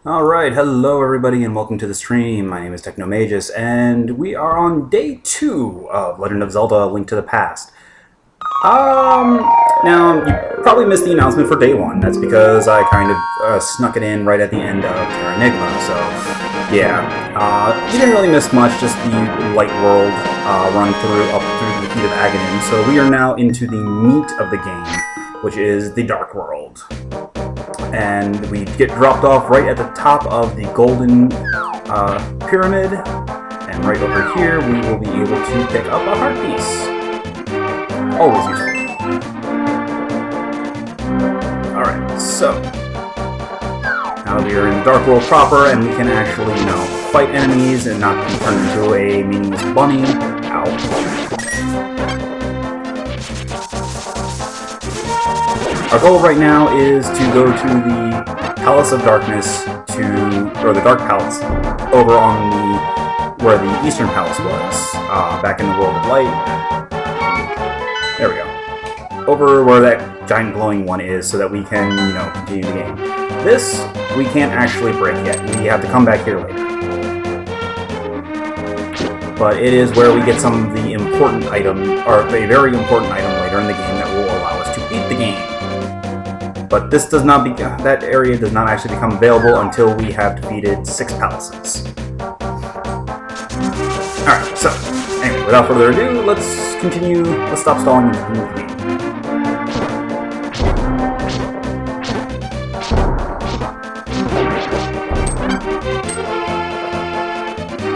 Alright, hello everybody and welcome to the stream. My name is Technomagus and we are on day 2 of Legend of Zelda: Link to the Past. Now, you probably missed the announcement for day 1. That's because I kind of snuck it in right at the end of Terra Enigma, so yeah. You didn't really miss much, just the light world run up through the heat of Aghanim. So we are now into the meat of the game, which is the Dark World. And we get dropped off right at the top of the golden pyramid, and right over here we will be able to pick up a heart piece. Always useful. Alright, so now that we are in the Dark World proper and we can actually, fight enemies and not be turned into a meaningless bunny. Ow. Our goal right now is to go to the Palace of Darkness, or the Dark Palace, over on where the Eastern Palace was, back in the World of Light. There we go. Over where that giant glowing one is, so that we can, continue the game. This, we can't actually break yet. We have to come back here later. But it is where we get some of the important item, or a very important item later in the game that will allow us to beat the game. But this does not that area does not actually become available until we have defeated 6 palaces. Alright, so, anyway, without further ado, let's stop stalling and continue with the game.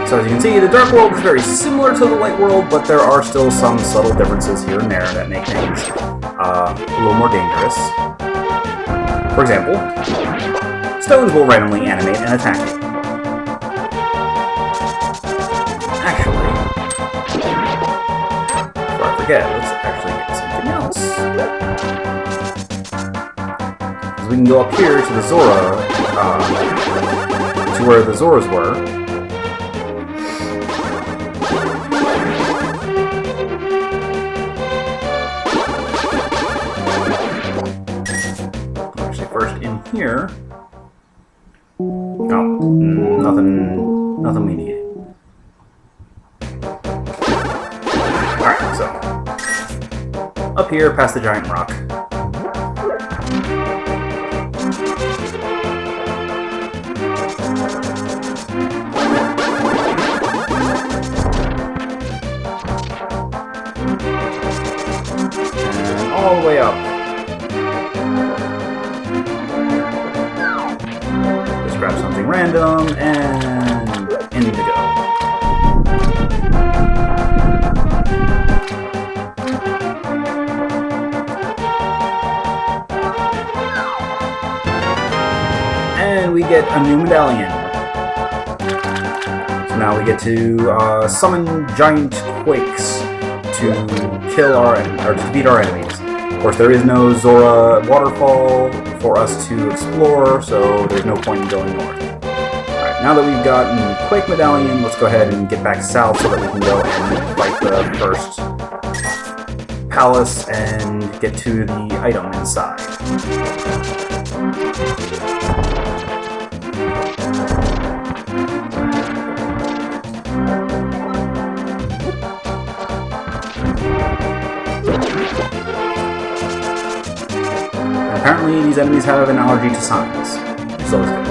So as you can see, the Dark World is very similar to the Light World, but there are still some subtle differences here and there that make things a little more dangerous. For example, stones will randomly animate and attack you. Actually, before I forget, let's actually get something else. Because we can go up here to the Zora, to where the Zoras were. Here. Oh, nothing we need. Alright, so up here past the giant rock. And all the way up. Grab something random, and in we go. And we get a new medallion. So now we get to summon giant quakes to kill or to defeat our enemies. Of course, there is no Zora waterfall for us to explore, so there's no point in going north. Alright, now that we've gotten the Quake Medallion, let's go ahead and get back south so that we can go and fight the first palace and get to the item inside. Apparently, these enemies have an allergy to signs, so it's good.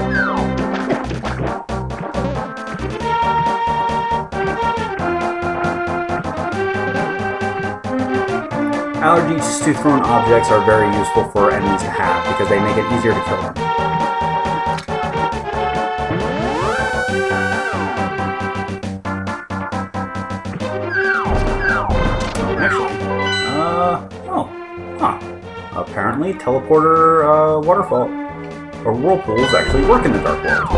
Allergies to thrown objects are very useful for enemies to have because they make it easier to kill them. Apparently, teleporter waterfall or whirlpools actually work in the Dark World.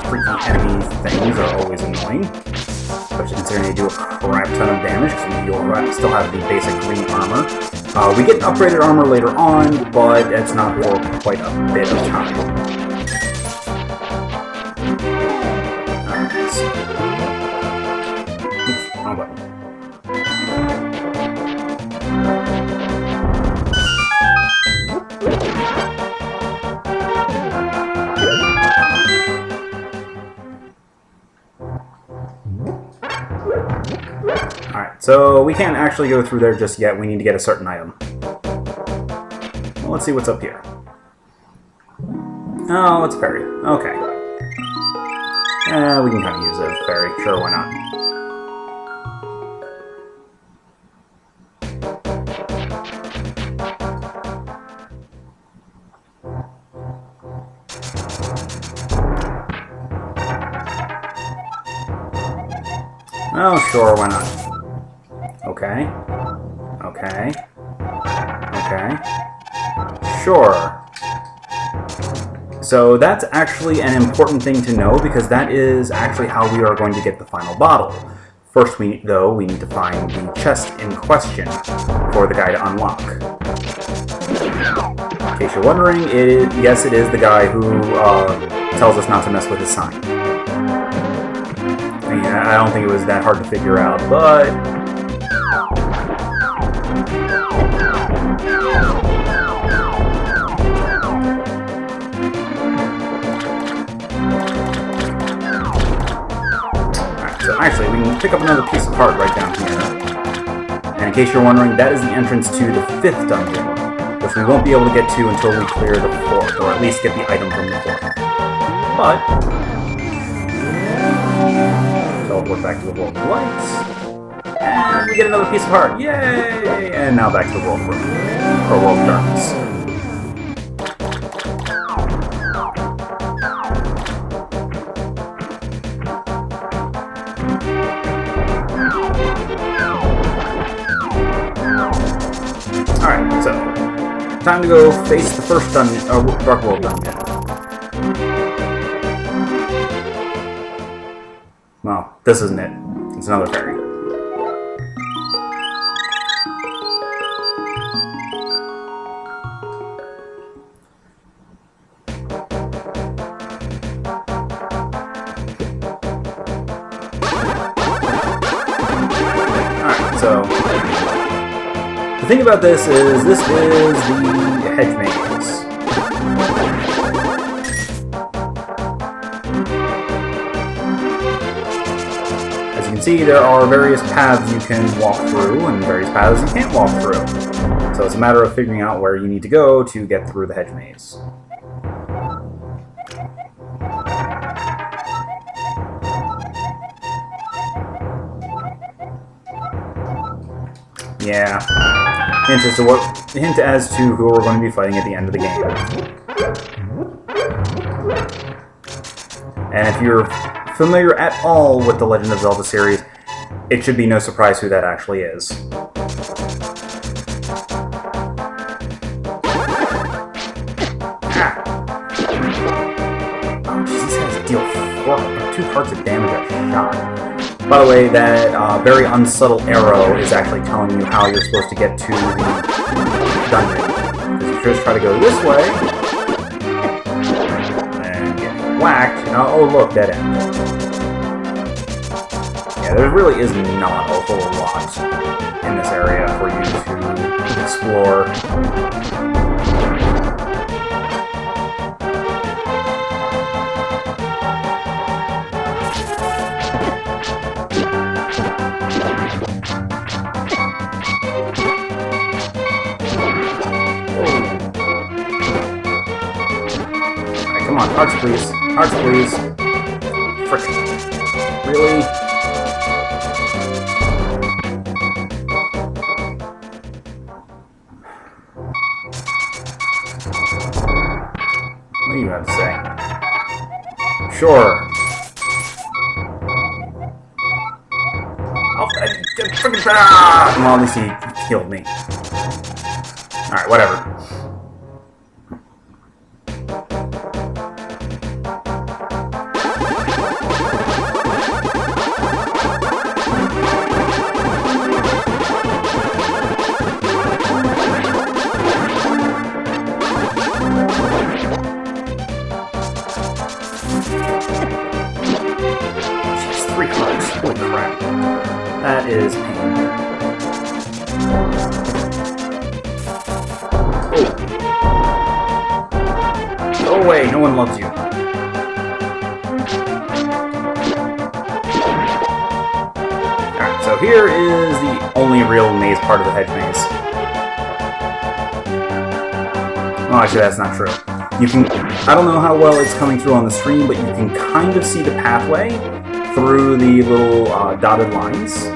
Freaky enemy things are always annoying, especially considering they do a crap ton of damage, because you'll still have the basic green armor. We get upgraded armor later on, but it's not for quite a bit of time. So we can't actually go through there just yet. We need to get a certain item. Well, let's see what's up here. Oh, it's a fairy. Okay. We can kind of use a fairy. Sure, why not? Oh, sure, why not? Okay. Okay. Okay. Sure. So that's actually an important thing to know, because that is actually how we are going to get the final bottle. First, we need to find the chest in question for the guy to unlock. In case you're wondering, yes, it is the guy who tells us not to mess with his sign. I mean, I don't think it was that hard to figure out, but... Alright, so actually, we can pick up another piece of heart right down here. And in case you're wondering, that is the entrance to the 5th dungeon, which we won't be able to get to until we clear the 4th, or at least get the item from the 4th. But... teleport back to the world of lights, and we get another piece of heart. Yay! And now back to the world room, or world of darkness. Alright, so time to go face the first dungeon, Dark World dungeon. Well, this isn't it. It's another fairy. Alright, so... the thing about this is the hedge maze. See, there are various paths you can walk through and various paths you can't walk through. So it's a matter of figuring out where you need to go to get through the hedge maze. Yeah. Hint as to who we're going to be fighting at the end of the game. And if you're familiar at all with the Legend of Zelda series, it should be no surprise who that actually is. Ah. Oh, jeez, these guys deal 2 parts of damage a shot. By the way, that very unsubtle arrow is actually telling you how you're supposed to get to the dungeon. Because if you just try to go this way, and get whacked, oh look, dead end. Yeah, there really is not a whole lot in this area for you to explore. Alright, come on, hearts please. Hearts please. Frick. Really? What do you have to say? Sure. Oh, freaking well, at least he healed me. Alright, whatever. Holy crap. That is pain. Oh. Go away, no one loves you. Alright, so here is the only real maze part of the hedge maze. Well, actually, that's not true. You can, I don't know how well it's coming through on the screen, but you can kind of see the pathway through the little dotted lines.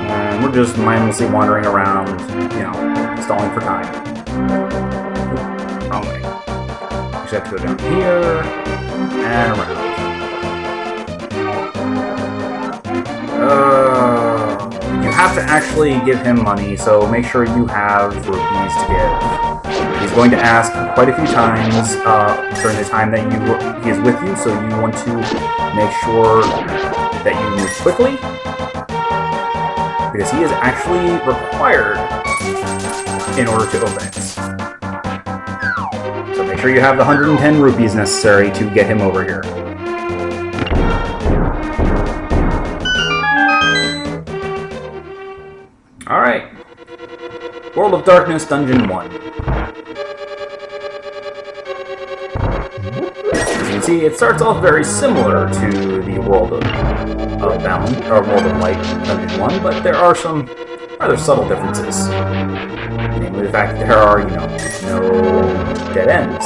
And we're just mindlessly wandering around, you know, stalling for time. Wrong way. Actually, I have to go down here and around. You have to actually give him money, so make sure you have rupees to give. He's going to ask quite a few times during the time that he is with you, so you want to make sure that you move quickly, because he is actually required in order to open it. So make sure you have the 110 rupees necessary to get him over here. Alright. World of Darkness, Dungeon 1. As you can see, it starts off very similar to the World of Bound, or World of Light, Dungeon 1, but there are some rather subtle differences. Namely the fact that there are, you know, no dead ends.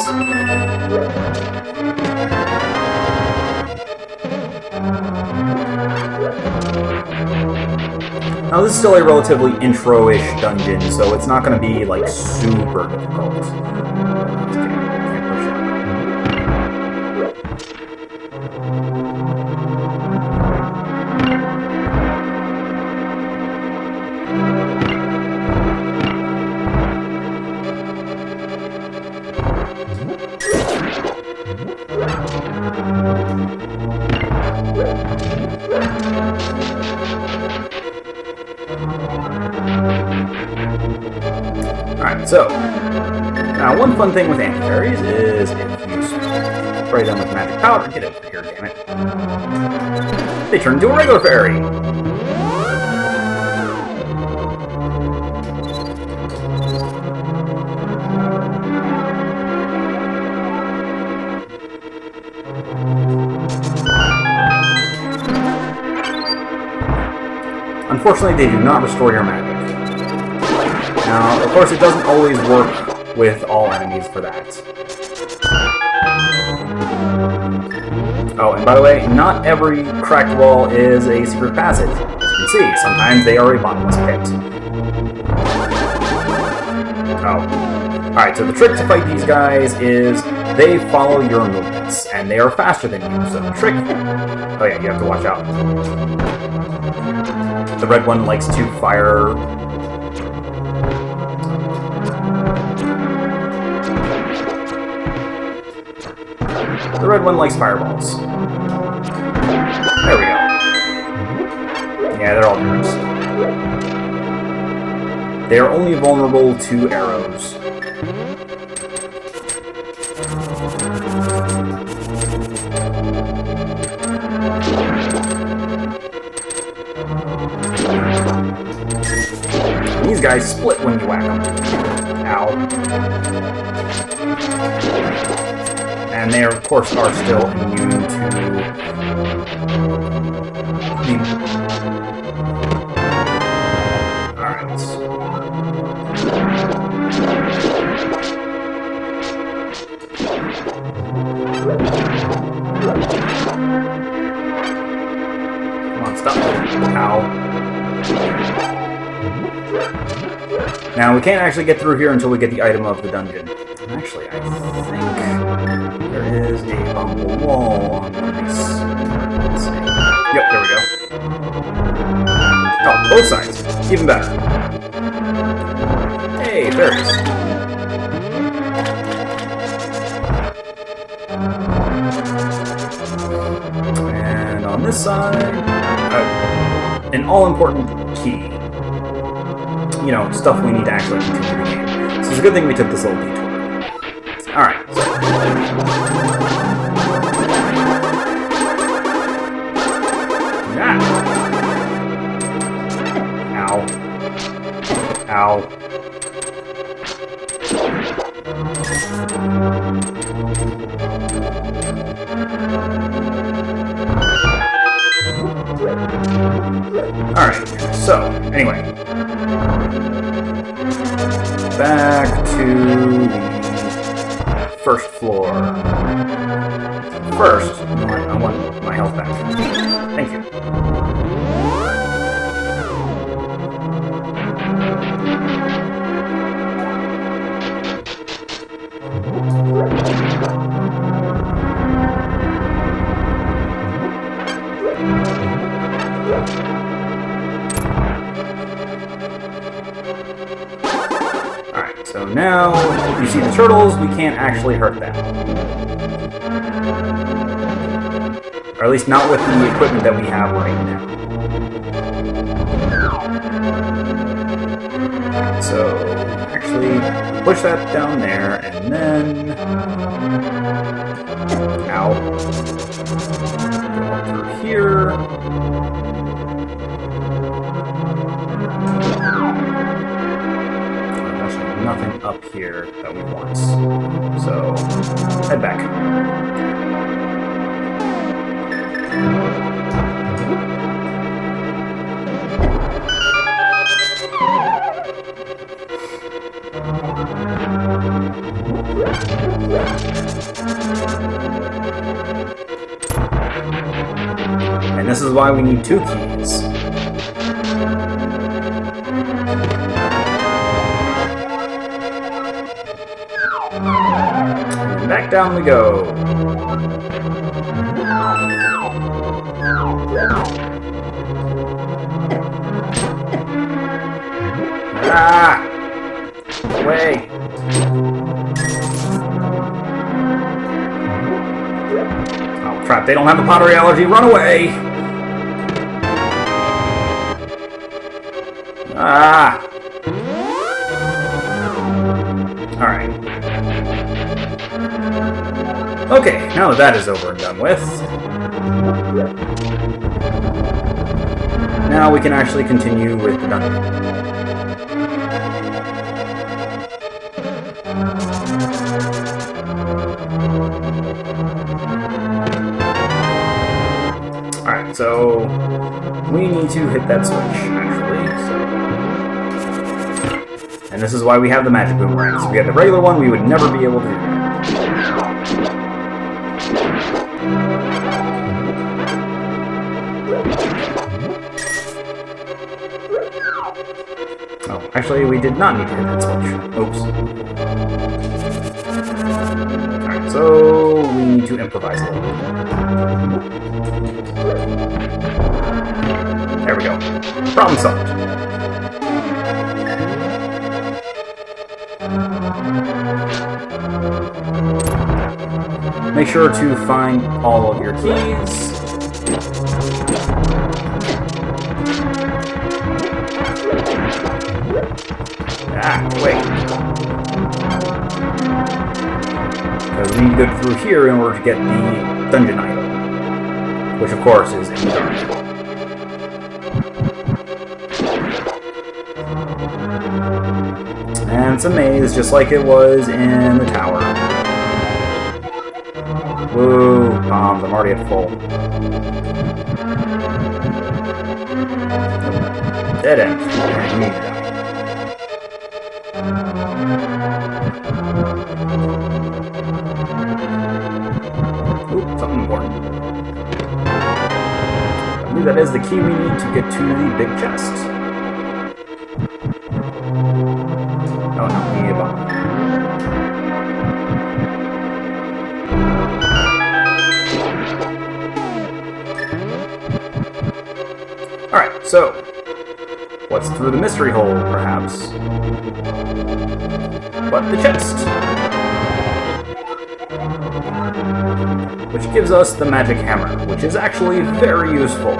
Now this is still a relatively intro-ish dungeon, so it's not going to be, like, super difficult. Alright, so, now one fun thing with anti-fairies is if you spray them with magic powder, get over here, damn it, they turn into a regular fairy! Unfortunately, they do not restore your magic. Now, of course, it doesn't always work with all enemies for that. Oh, and by the way, not every cracked wall is a secret passage. As you can see, sometimes they are a bottomless pit. Oh. Alright, so the trick to fight these guys is they follow your movements, and they are faster than you, so the trick... Oh yeah, you have to watch out. The red one likes to fire... The red one likes fireballs. There we go. Yeah, they're all nerds. They are only vulnerable to arrows. These guys split when you whack them. Ow. And they, of course, are still immune to the... Alright. Come on, stop. Ow. Now, we can't actually get through here until we get the item of the dungeon. Actually, I think there is a bumble wall on this. Let's see. Yep, there we go. Oh, both sides. Even better. Hey, fairies. And on this side, an all-important key. You know, stuff we need to actually continue the game. So it's a good thing we took this little detour. Alright. Yeah. Ow. Alright, so, anyway. Back to the first floor. First, I want my health back. Thank you. Alright, so now, you see the turtles, we can't actually hurt them. Or at least not with the equipment that we have right now. So, actually, push that down there, and then... Ow. Go up through here. Actually, nothing up here that we want. So, head back. And this is why we need 2 keys. And back down we go. Ah! Away! Oh crap, they don't have a pottery allergy, run away! Ah! Alright. Okay, now that is over and done with, now we can actually continue with the dungeon. Alright, so we need to hit that switch, actually, so... And this is why we have the magic boomerangs. If we had the regular one, we would never be able to do that. Oh, actually, we did not need to hit that switch. Oops. Alright, so we need to improvise a little bit. There we go. Problem solved. Make sure to find all of your keys. Ah, wait. Because we need to go through here in order to get the dungeon item. Which, of course, is in the dark. And it's a maze, just like it was in the tower. Woo, bombs, I'm already at full. Dead end. And you need to die. Oop, something important. I believe that is the key we need to get to the big chest. Oh no, we need a bomb. Alright, so, what's through the mystery hole, perhaps? But the chest! Which gives us the magic hammer, which is actually very useful.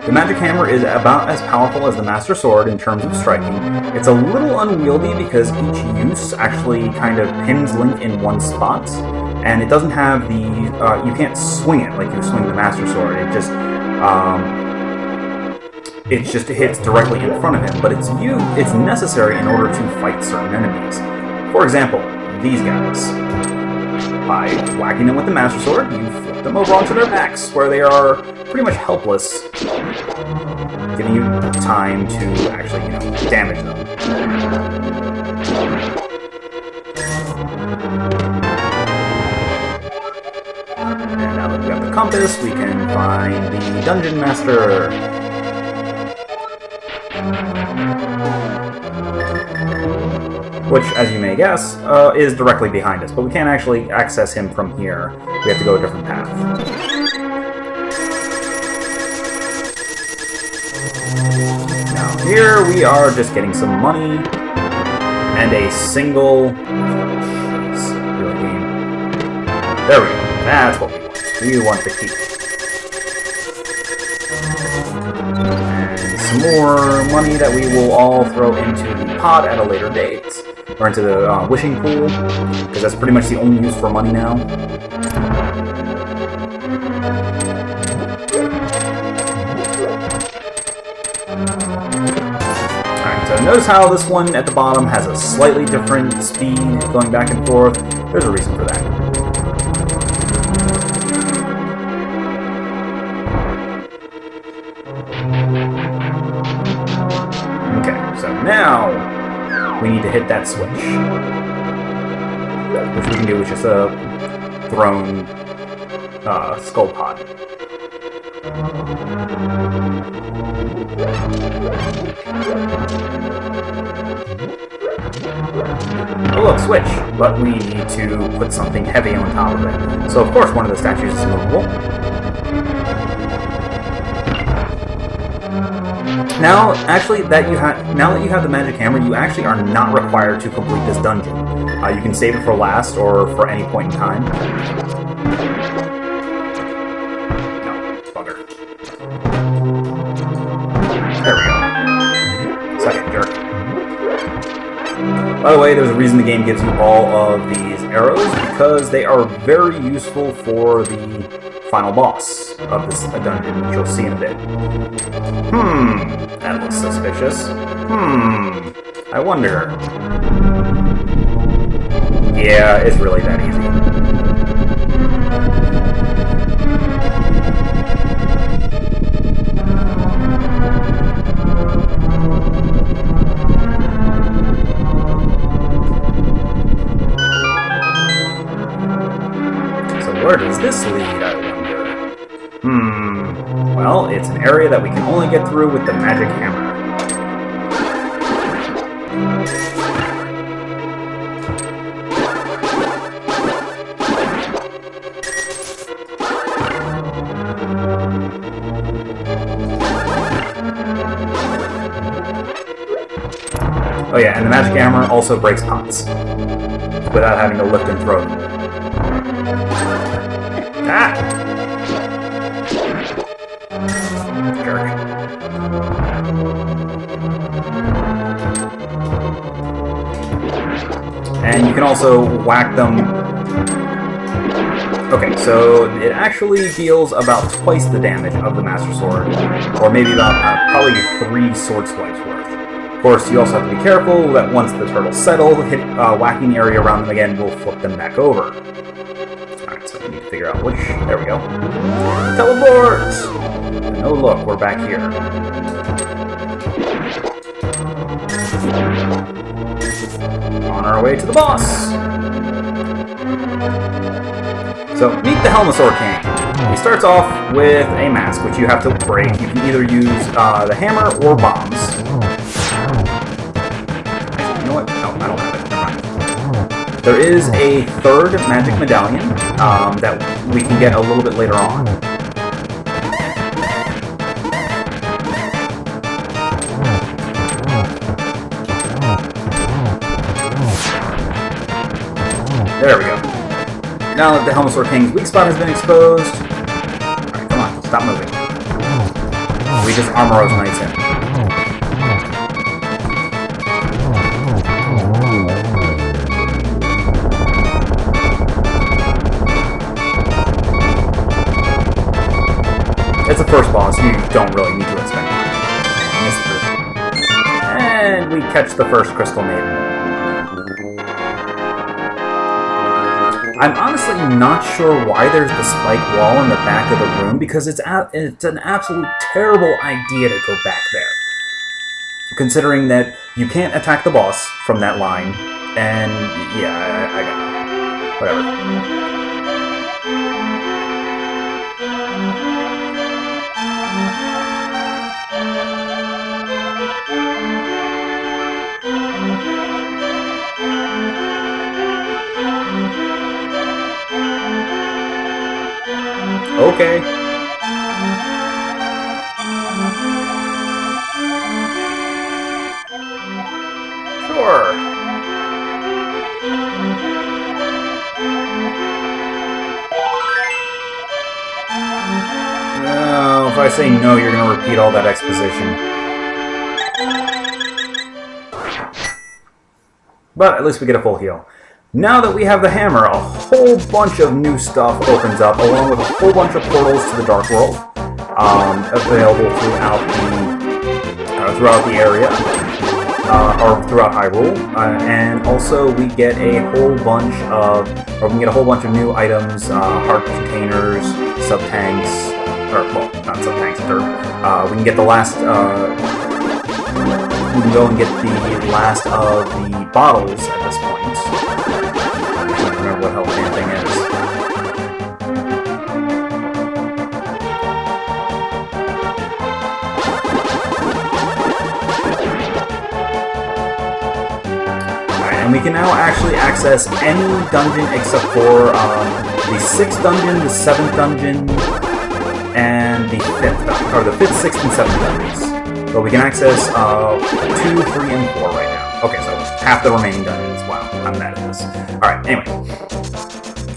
The magic hammer is about as powerful as the Master Sword in terms of striking. It's a little unwieldy because each use actually kind of pins Link in one spot, and it doesn't have the... you can't swing it like you swing the Master Sword. It just... it just hits directly in front of him, but it's necessary in order to fight certain enemies. For example, these guys. By whacking them with the Master Sword, you flip them over onto their backs, where they are pretty much helpless, giving you time to actually, damage them. And now that we have the compass, we can find the Dungeon Master. Which, as you may guess, is directly behind us, but we can't actually access him from here. We have to go a different path. Now here we are just getting some money and a single... Really game. There we go. That's what we want. We want the key. And some more money that we will all throw into the pot at a later date. Or into the wishing pool, because that's pretty much the only use for money now. Alright, so notice how this one at the bottom has a slightly different speed going back and forth. There's a reason for that. Okay, so now we need to hit that switch, which we can do with just a thrown skull pod. Oh look, switch! But we need to put something heavy on top of it. So of course one of the statues is movable. Now, actually, now that you have the magic hammer, you actually are not required to complete this dungeon. You can save it for last or for any point in time. No, bugger. There we go. Second jerk. By the way, there's a reason the game gives you all of these arrows, because they are very useful for the final boss of this dungeon, which you'll see in a bit. That looks suspicious. I wonder. Yeah, it's really that easy. So where does this lead, I wonder? Well, it's an area that we can only get through with the magic hammer. Oh yeah, and the magic hammer also breaks pots without having to lift and throw them. Ah! And you can also whack them. Okay, so it actually deals about twice the damage of the Master Sword, or maybe about probably 3 sword swipes worth. Of course, you also have to be careful that once the turtles settle, whacking the area around them again will flip them back over. Alright, so we need to figure out which. There we go. Teleport! And oh look, we're back here. On our way to the boss! So, meet the Helmasaur King. He starts off with a mask, which you have to break. You can either use the hammer or bombs. Actually, you know what? No, I don't have it. Never mind. There is a third magic medallion that we can get a little bit later on. There we go. Now that the Helmasaur King's weak spot has been exposed... Alright, come on, stop moving. We just Armoros Knights him. It's the first boss, you don't really need to expect it. and we catch the first Crystal Maiden. I'm honestly not sure why there's the spike wall in the back of the room, because it's an absolute terrible idea to go back there. Considering that you can't attack the boss from that line, and yeah, I got it. Whatever. Okay. Sure. No, if I say no, you're going to repeat all that exposition. But at least we get a full heal. Now that we have the hammer, a whole bunch of new stuff opens up, along with a whole bunch of portals to the Dark World, available throughout the area, or throughout Hyrule, and also we get a whole bunch of, new items, heart containers, sub-tanks, or, well, not sub-tanks, we can get the last, we can go and get the last of the bottles at this point. I don't remember what health anything is. Alright, and we can now actually access any dungeon except for the 6th dungeon, the 7th dungeon, and the 5th, or the 5th, 6th, and 7th dungeons. But we can access 2, 3, and 4 right now. Okay, so half the remaining dungeons. Wow, I'm mad at this. Alright, anyway.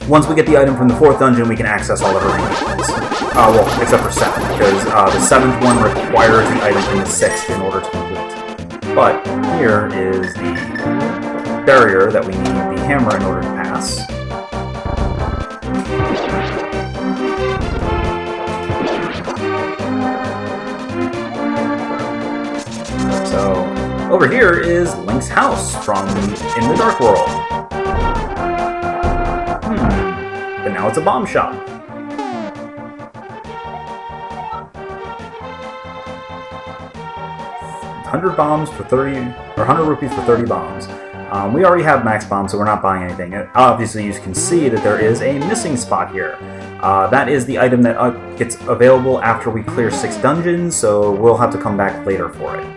Once we get the item from the 4th dungeon, we can access all the remaining ones. Well, except for 7, because the 7th one requires the item from the 6th in order to complete. But here is the barrier that we need the hammer in order to pass. So, over here is Link's house from In the Dark World. But now it's a bomb shop. $100 bombs for 30, or 100 rupees for 30 bombs. We already have max bombs, so we're not buying anything. Obviously, you can see that there is a missing spot here. That is the item that gets available after we clear 6 dungeons, so we'll have to come back later for it.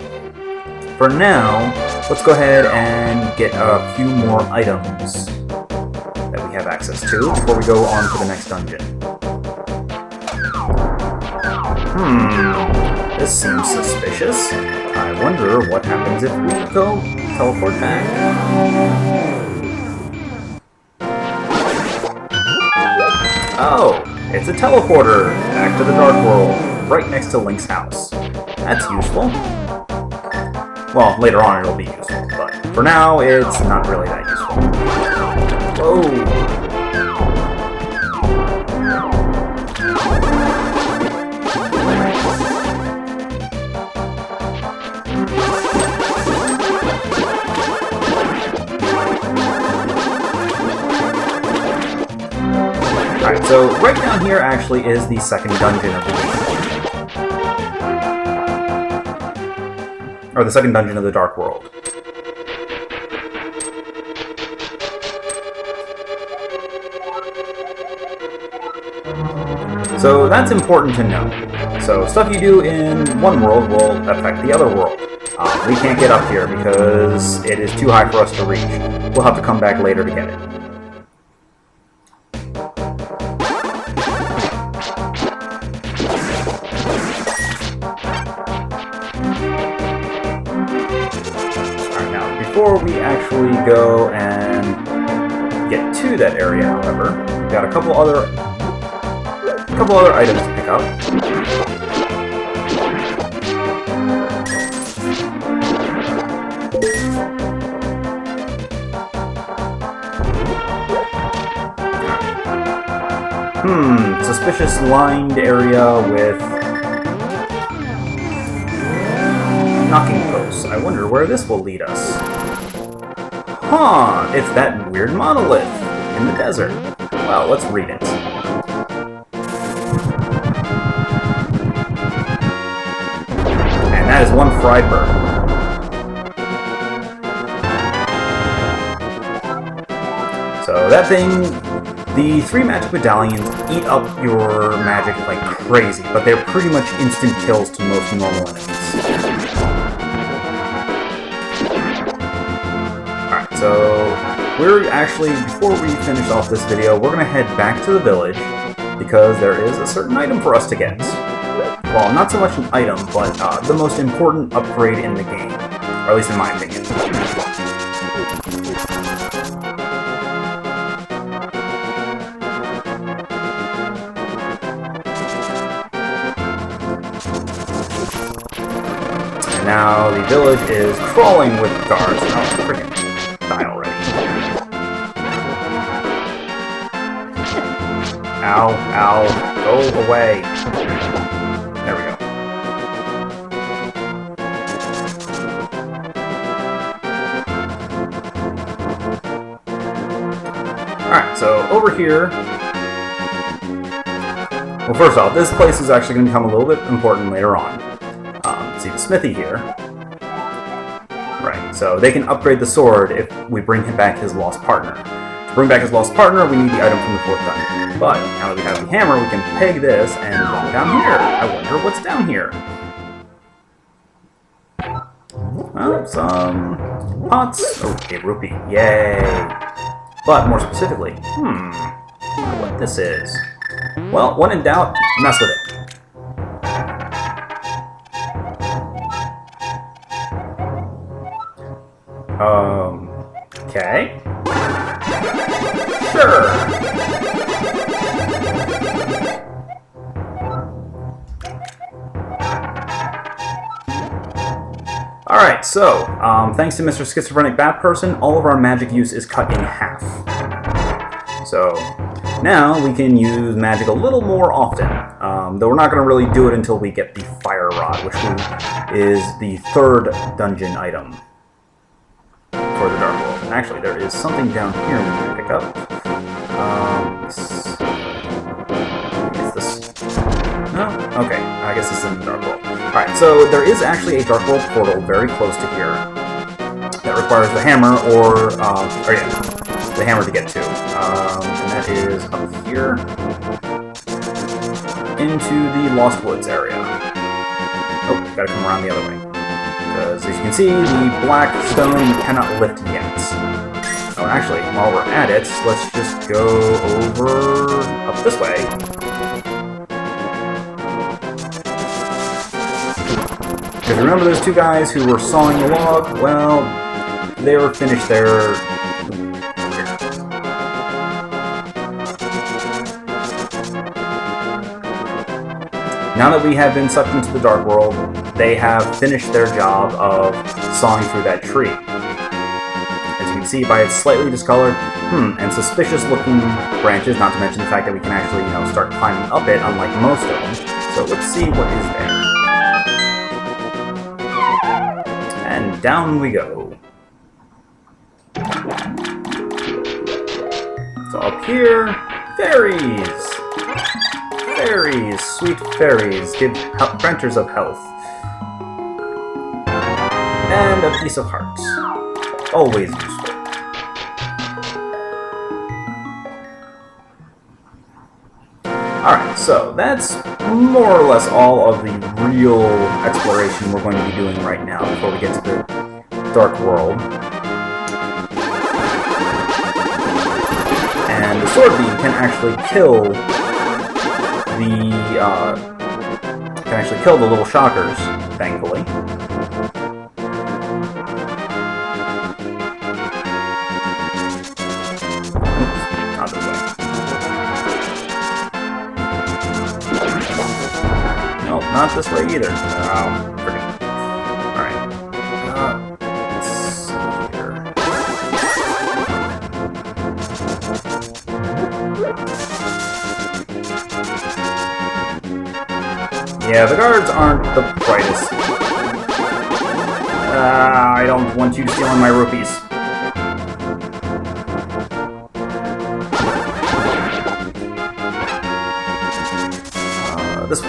For now, let's go ahead and get a few more items that we have access to before we go on to the next dungeon. This seems suspicious. I wonder what happens if we go teleport back. Oh, it's a teleporter back to the Dark World, right next to Link's house. That's useful. Well, later on it'll be useful, but for now it's not really that useful. Whoa! Alright, so right down here actually is the 2nd dungeon of the game. Or the 2nd dungeon of the Dark World. So that's important to know. So stuff you do in one world will affect the other world. We can't get up here because it is too high for us to reach. We'll have to come back later to get it. Before we actually go and get to that area, however, we've got a couple other items to pick up. Suspicious lined area with knocking posts. close. I wonder where this will lead us. Huh, it's that weird monolith in the desert. Well, let's read it. And that is one fried bird. So that thing, the 3 magic medallions eat up your magic like crazy, but they're pretty much instant kills to most normal enemies. Alright, so we're actually, before we finish off this video, we're going to head back to the village, because there is a certain item for us to get. Well, not so much an item, but the most important upgrade in the game, or at least in my opinion. Now the village is crawling with guards. Oh, freaking die already. Ow, ow, go away. There we go. Alright, so over here... Well, first off, this place is actually going to become a little bit important later on. See the smithy here. Right, so they can upgrade the sword if we bring him back his lost partner. To bring back his lost partner, we need the item from the 4th dungeon. But now that we have the hammer, we can peg this and go down here. I wonder what's down here. Well, some pots. Oh, a rupee. Yay. But more specifically, I wonder what this is. Well, when in doubt, mess with it. Okay. Sure. Alright, so, thanks to Mr. Schizophrenic Bat Person, all of our magic use is cut in half. So, now we can use magic a little more often. Though we're not going to really do it until we get the Fire Rod, which is the 3rd dungeon item for the Dark World. And actually, there is something down here we can pick up. Is this? No? Okay, I guess this is in the Dark World. Alright, so there is actually a Dark World portal very close to here that requires the hammer the hammer to get to. And that is up here into the Lost Woods area. Oh, gotta come around the other way. Because, as you can see, the black stone cannot lift yet. Oh, actually, while we're at it, let's just go over up this way. Because remember those 2 guys who were sawing the log? Well, they were finished their... Now that we have been sucked into the Dark World, they have finished their job of sawing through that tree. As you can see by its slightly discolored, and suspicious-looking branches, not to mention the fact that we can actually, start climbing up it, unlike most of them. So let's see what is there. And down we go. So up here, fairies! Fairies, sweet fairies, give granters of health. And a piece of heart. Always useful. Alright, so that's more or less all of the real exploration we're going to be doing right now before we get to the Dark World. And the sword beam can actually kill the little shockers, thankfully. Oops, not this way. Nope, not this way either. Oh, pretty. Alright. Let's see here. Yeah, the guards aren't the brightest. I don't want you stealing my rupees. This way.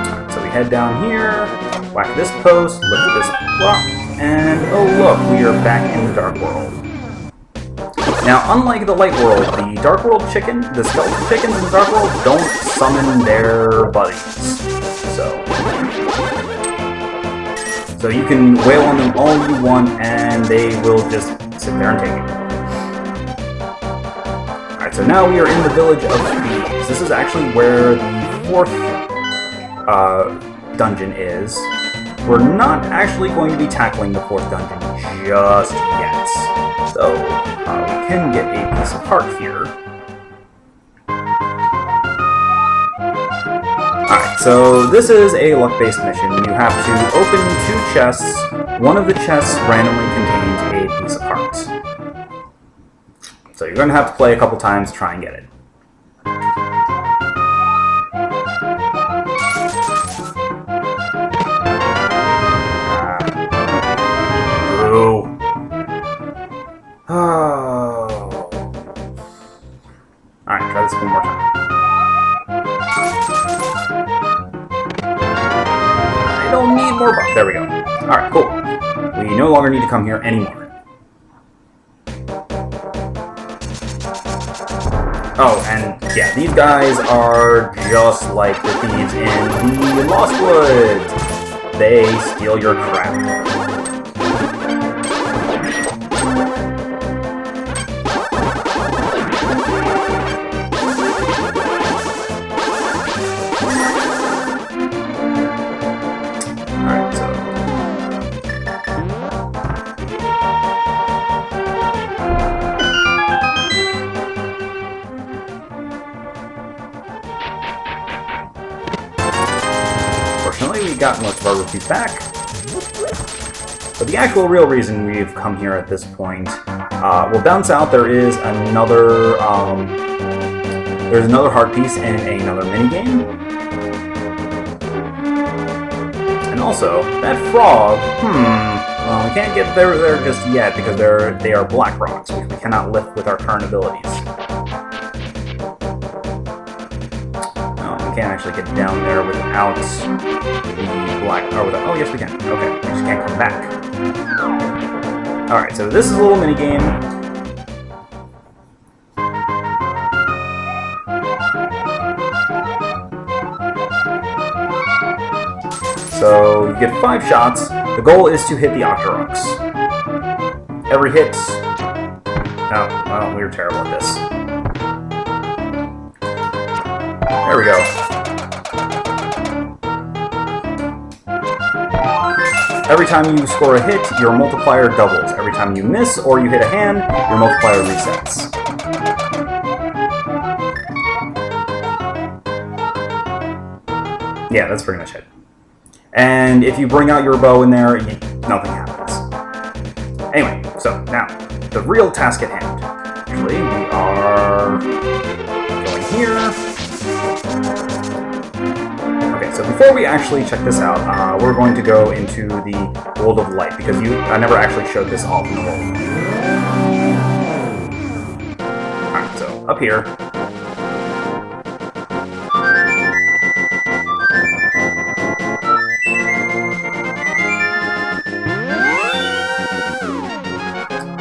Alright, so we head down here, whack this post, lift this block, and oh look, we are back in the Dark World. Now, unlike the Light World, the Dark World chicken, the skeleton chickens in the Dark World don't summon their buddies. So you can wail on them all you want, and they will just sit there and take it. Alright, so now we are in the Village of Thieves. This is actually where the 4th dungeon is. We're not actually going to be tackling the 4th dungeon just yet. So, we can get a piece of heart here. Alright, so this is a luck-based mission. You have to open 2 chests. One of the chests randomly contains a piece of heart. So you're going to have to play a couple times to try and get it. Boo. Oh. Alright, try this one more time. I don't need more bucks. There we go. Alright, cool. We no longer need to come here anymore. Oh, and yeah, these guys are just like the thieves in the Lost Woods. They steal your crap. We got most of our rupees back. But the actual real reason we've come here at this point, we'll bounce out. There is another, there's another heart piece in another minigame. And also, that frog, well, we can't get there just yet because they are black rocks, which we cannot lift with our current abilities. Can't actually get down there without the black. Oh, yes, we can. Okay, we just can't come back. Alright, so this is a little mini game. So you get 5 shots. The goal is to hit the Octoroks. Every hit. Oh, well, we're terrible at this. There we go. Every time you score a hit, your multiplier doubles. Every time you miss or you hit a hand, your multiplier resets. Yeah, that's pretty much it. And if you bring out your bow in there, nothing happens. Anyway, so now, the real task at hand. Actually, we are going here. Okay, so before we actually check this out, we're going to go into the World of Light, because I never actually showed this off in the world. Alright, so up here.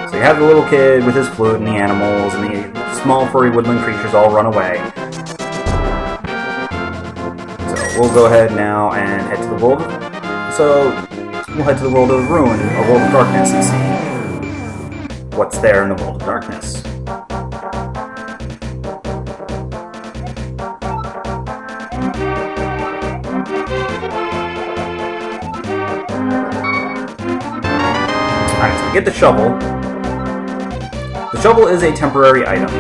So you have the little kid with his flute and the animals, and the small furry woodland creatures all run away. We'll go ahead now and head to the world. So we'll head to the world of ruin, a world of darkness, and see what's there in the world of darkness. Alright, so we get the shovel. The shovel is a temporary item.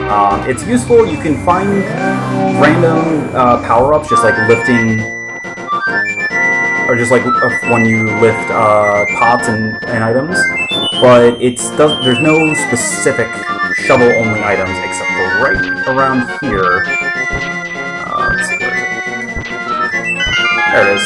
It's useful. You can find random power-ups, just like lifting, or just like when you lift pots and items. But there's no specific shovel-only items except for right around here. Let's see, where There it is.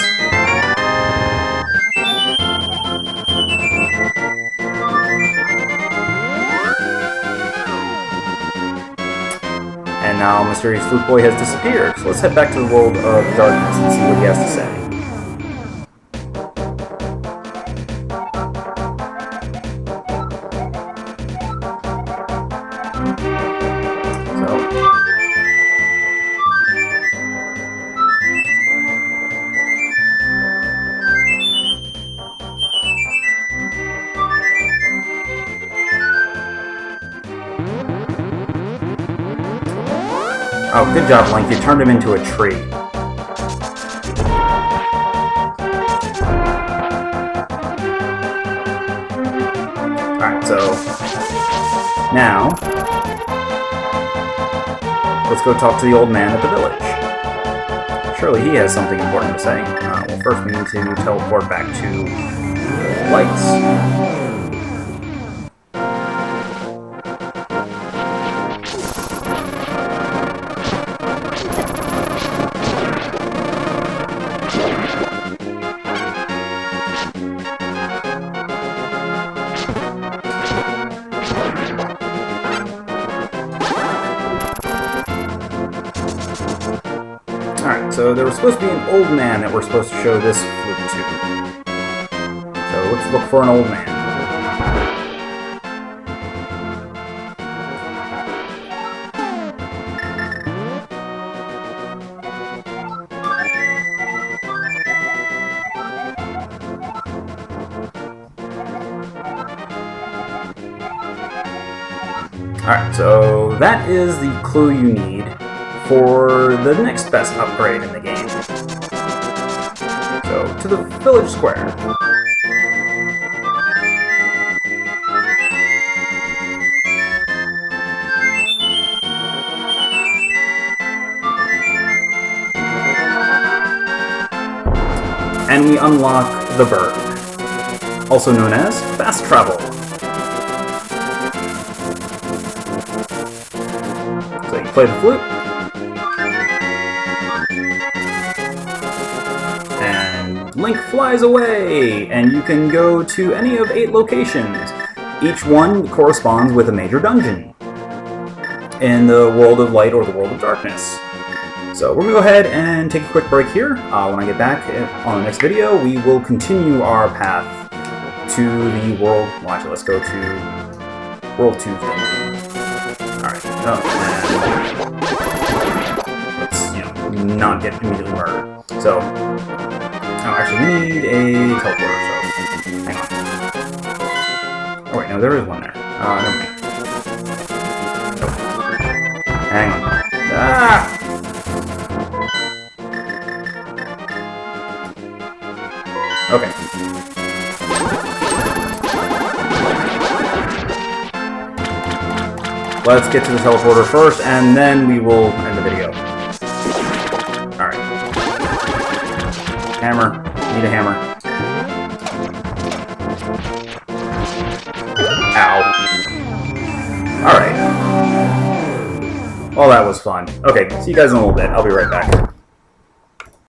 And now Mysterious Flute Boy has disappeared, so let's head back to the world of darkness and see what he has to say. Oh, good job, Link. You turned him into a tree. Alright, so... now... let's go talk to the old man at the village. Surely he has something important to say. Well, first we need to teleport back to... lights. Alright, so there was supposed to be an old man that we're supposed to show this flute to. So let's look for an old man. Alright, so that is the clue you need for the next best upgrade in the game. So, to the village square. And we unlock the bird, also known as fast travel. So you play the flute, and Link flies away, and you can go to any of 8 locations. Each one corresponds with a major dungeon in the world of light or the world of darkness. So we're going to go ahead and take a quick break here. When I get back on the next video, we will continue our path to the world... well, actually, let's go to World 2 thing. Alright, let's, not get immediately murdered. So, actually, we need a teleporter, so hang on. Oh wait, no, there is one there. Never mind. Oh. Hang on. Ah! Okay. Let's get to the teleporter first, and then we will end the video. Alright. Hammer. Need a hammer. Ow. Alright. Well, that was fun. Okay, see you guys in a little bit. I'll be right back.